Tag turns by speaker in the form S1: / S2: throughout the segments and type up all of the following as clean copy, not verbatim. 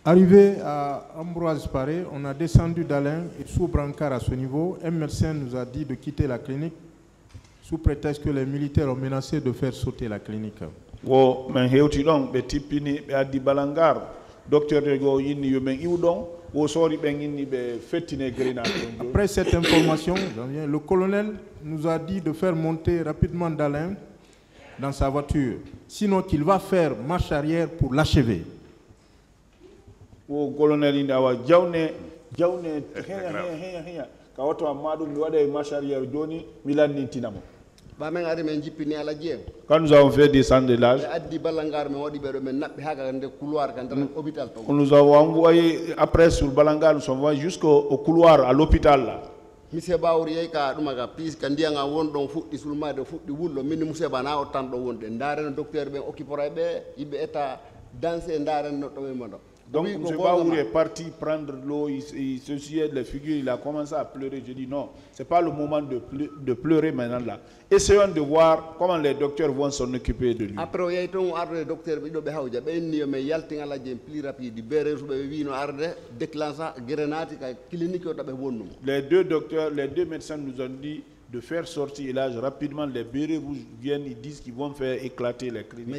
S1: Arrivé à Ambroise Paré, on a descendu d'Alain et sous brancard à ce niveau, un médecin nous a dit de quitter la clinique sous prétexte que les militaires ont menacé de faire sauter la clinique. Après cette information, le colonel nous a dit de faire monter rapidement d'Alain dans sa voiture, sinon qu'il va faire marche arrière pour l'achever.
S2: Quand nous avons fait descendre de l'âge, nous avons envoyé après sur Balangar, nous sommes envoyés jusqu'au couloir à l'hôpital.
S3: Monsieur Baouri ka duma ga pis kan dia nga won don fuddi sulma de fuddi wullo min monsieur bana o tan do wonde ndaren docteur be occupera be ibe état danser ndaren no to mondo.
S2: Donc M. Baouri est parti prendre l'eau, il se suait les figures, il a commencé à pleurer. Je dis non, ce n'est pas le moment de pleurer maintenant là. Essayons de voir comment les docteurs vont s'en occuper de lui.
S3: Après, il y a un docteur qui a été plus rapide,
S2: les deux médecins nous ont dit de faire sortir l'âge rapidement. Les bérets rouges viennent, ils disent qu'ils vont faire éclater les cliniques.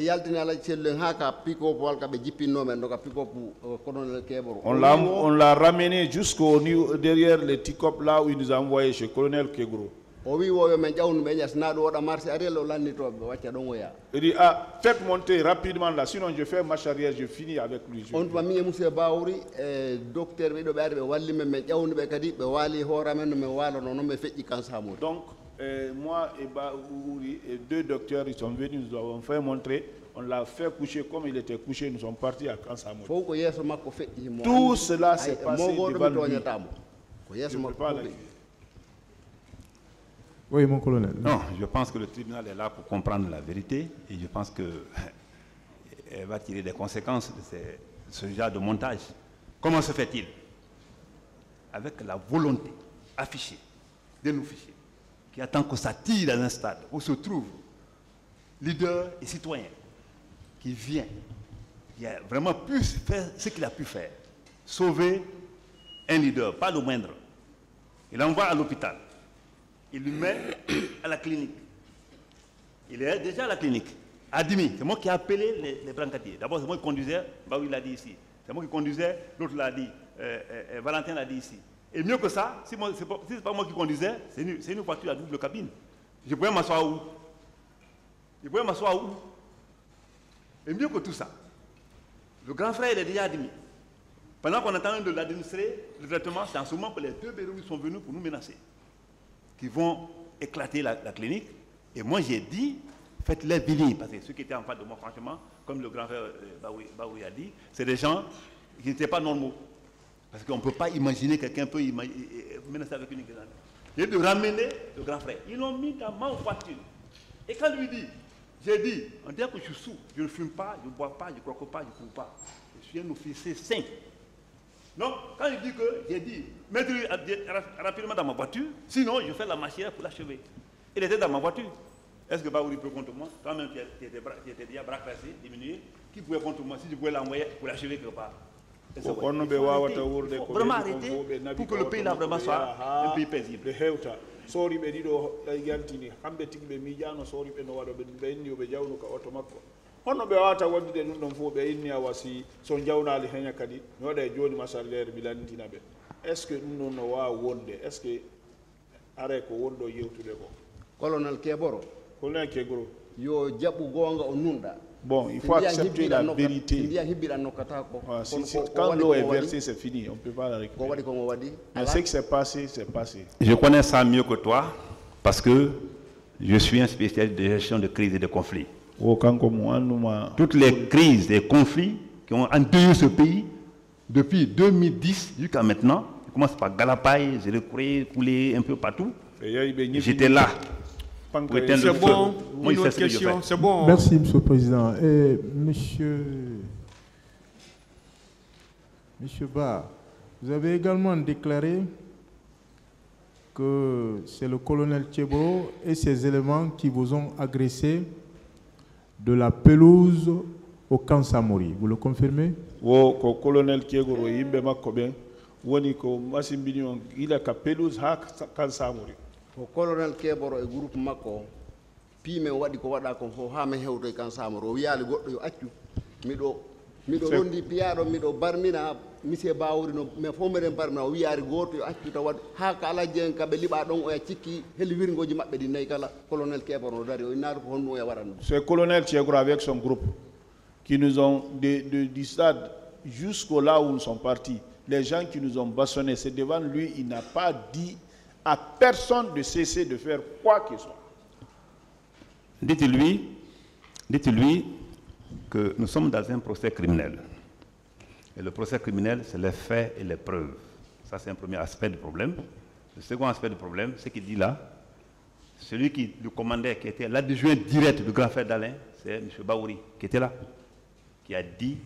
S2: On l'a ramené jusqu'au niveau derrière les TICOP là où il nous a envoyé chez le colonel Kegro. Il dit, faites monter rapidement là, sinon je fais marche arrière, je finis avec lui. Donc, moi et Baouri et deux docteurs, ils sont venus, nous avons fait montrer, on l'a fait coucher comme il était couché, nous sommes partis à Kansamou. Tout cela s'est passé devant lui. Je ne peux pas le dire.
S1: Oui, mon colonel.
S4: Non, je pense que le tribunal est là pour comprendre la vérité et je pense qu'elle va tirer des conséquences de ce genre de montage. Comment se fait-il? Avec la volonté affichée de nos fichiers, qui attend que ça tire dans un stade où se trouvent leaders et citoyens, qui vient, qui a vraiment pu faire ce qu'il a pu faire, sauver un leader, pas le moindre. Il l'envoie à l'hôpital. Il lui met à la clinique. Il est déjà à la clinique. Admis, c'est moi qui ai appelé les brancadiers. D'abord, c'est moi qui conduisais, Baoui l'a dit ici. C'est moi qui conduisais, l'autre l'a dit, Valentin l'a dit ici. Et mieux que ça, si ce n'est pas moi qui conduisais, c'est une voiture à double cabine. Je pouvais m'asseoir où? Je pouvais m'asseoir où? Et mieux que tout ça, le grand frère il est déjà admis. Pendant qu'on est en train de l'administrer, le traitement, c'est en ce moment que les deux bérets sont venus pour nous menacer, qui vont éclater la clinique. Et moi, j'ai dit, faites-les venir. Parce que ceux qui étaient en face de moi, franchement, comme le grand frère Baoui a dit, c'est des gens qui n'étaient pas normaux. Parce qu'on ne peut pas imaginer quelqu'un peut menacer avec une grenade. J'ai de ramener le grand frère. Ils l'ont mis dans ma voiture. Et quand lui dit, j'ai dit, on dirait que je suis sourd, je ne fume pas, je ne bois pas, je ne croque pas, je ne cours pas. Je suis un officier saint. Non, quand il dit que, j'ai dit, mettez-le rapidement dans ma voiture, sinon je fais la machine pour l'achever. Il était dans ma voiture. Est-ce que Baouri peut contre moi? Toi-même, tu étais déjà bras cassés, diminué. Qui pouvait contre moi si je pouvais l'envoyer pour l'achever quelque part? Vraiment arrêter pour que le pays là vraiment soit un pays paisible.
S2: Sorry be dido yantini hambe tigi be mijano sorry be no wado be inni be jawnu ka auto makko honno be wata wonde dum don fo be inni awasi so jawnali henya kadi no wada joni masallaire bilantina be est ce que non no wa wonde est ce que are ko wondo yewtude ko
S3: colonel Keboro
S2: yo
S3: jabu gonga o nunda.
S2: Bon, il faut accepter la vérité. Quand l'eau est versée, c'est fini. On ne peut pas la récupérer. Mais ce qui s'est passé, c'est passé.
S4: Je connais ça mieux que toi parce que je suis un spécialiste de gestion de crise et de conflits. Toutes les crises et conflits qui ont endeuillé ce pays depuis 2010 jusqu'à maintenant, ils commencent par Galapaï, Zélécouré, coulé un peu partout. J'étais là.
S5: C'est bon, une autre question, c'est bon.
S1: Merci, Monsieur le Président. Et Monsieur Ba, vous avez également déclaré que c'est le colonel Thiebro et ses éléments qui vous ont agressé de la pelouse au camp Samori. Vous le confirmez?
S2: wo ko colonel Kegoro yimbe makko ben woni ko masimbini on ila ka pelouse ha kan samuri
S3: ko colonel Keboro e groupe makko pime wadi ko wada ko fo ha me hewto e kan samuro wiyaali goddo yo accu mido rondi piyaado mido barmina monsieur Bawuri no me fomere barmina o wiyaari goto yo accu tawad ha kala jen kabe liba don o ya cikki heli wirgoji mabbe di nay kala colonel Keboro dari o inaar ko honno e waran
S2: c'est colonel Kegoro avec son groupe qui nous ont du stade jusqu'au là où nous sommes partis. Les gens qui nous ont bâchonnés, c'est devant lui, il n'a pas dit à personne de cesser de faire quoi que ce soit.
S4: Dites-lui que nous sommes dans un procès criminel. Et le procès criminel, c'est les faits et les preuves. Ça, c'est un premier aspect du problème. Le second aspect du problème, c'est qu'il dit là, celui qui le commandait, qui était l'adjoint direct du grand frère d'Alain, c'est M. Bawuri, qui était là, qui a dit,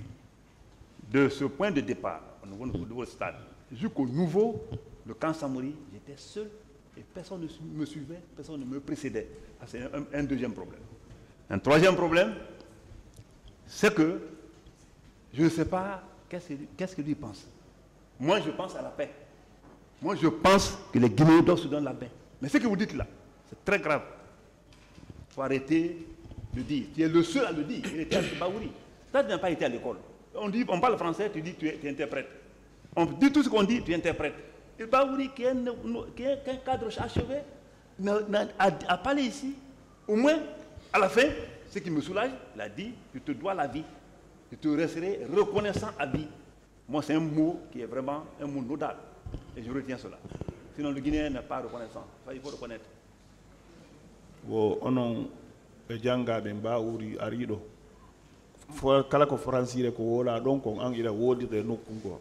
S4: de ce point de départ, au nouveau stade, jusqu'au nouveau, le camp Samori, j'étais seul et personne ne me suivait, personne ne me précédait. C'est un deuxième problème. Un troisième problème, c'est que je ne sais pas qu'est-ce que lui pense. Moi, je pense à la paix. Moi, je pense que les Guinéens doivent se donner la paix. Mais ce que vous dites là, c'est très grave. Il faut arrêter de dire. Tu es le seul à le dire. Il était à Baouri. Ça, tu n'as pas été à l'école. On parle français, tu dis tu interprètes. On dit tout ce qu'on dit, tu interprètes. Et Baouri, qui est un cadre achevé, a parlé ici. Au moins, à la fin, ce qui me soulage, il a dit, je te dois la vie. Je te resterai reconnaissant à vie. Moi, c'est un mot qui est vraiment un mot nodal. Et je retiens cela. Sinon, le Guinéen n'est pas reconnaissant. Enfin, il faut reconnaître.
S2: Onon Janga Bemba Uri Arido. Kala ko francire ko wola don ko an ila wodire nokku go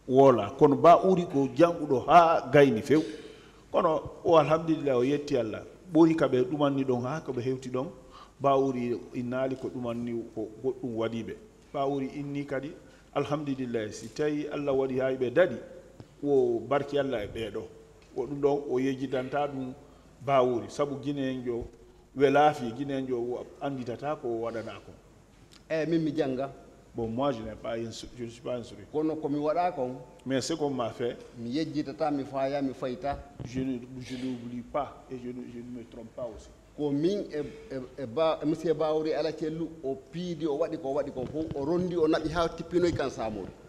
S2: wola kono ba uri ko jangudo ha gayni few kono o alhamdulillah o yetti Allah bori kabe dumanni don ha ko be hewti don ba uri inali ko dumanni ko goddum wadibe ba uri inni kadi alhamdulillah si tawi Allah wadi haybe dadi wo barki Allah e beedo o dum don o yejidanta dum ba uri sabu Guinéen jo welafi Guinéen jo anditata ko wadana ko
S3: Mimi Janga.
S2: Bon, moi, je ne suis pas instruit.
S3: Mais
S2: ce qu'on m'a fait, je n'oublie pas et je ne me trompe pas aussi.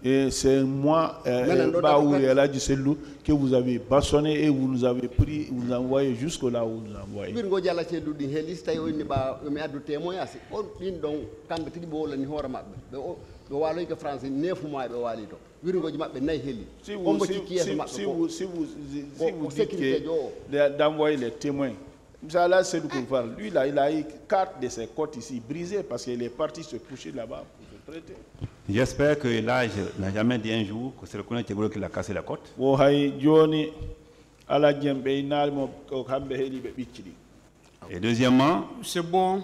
S2: Et c'est moi, Baouri El Hadji Sellou, que vous avez bâchonné et vous nous avez pris, vous nous envoyé jusqu'au là où vous nous envoyez. Si vous dites d'envoyer les témoins, Mzala Seydou Kouvar, lui là, il a eu 4 de ses côtes ici brisées parce qu'il est parti se coucher là-bas pour se traiter.
S4: J'espère que là, je n'ai jamais dit un jour que c'est le colonel Kegoro qui l'a cassé la côte.
S2: Et
S4: deuxièmement,
S5: c'est bon,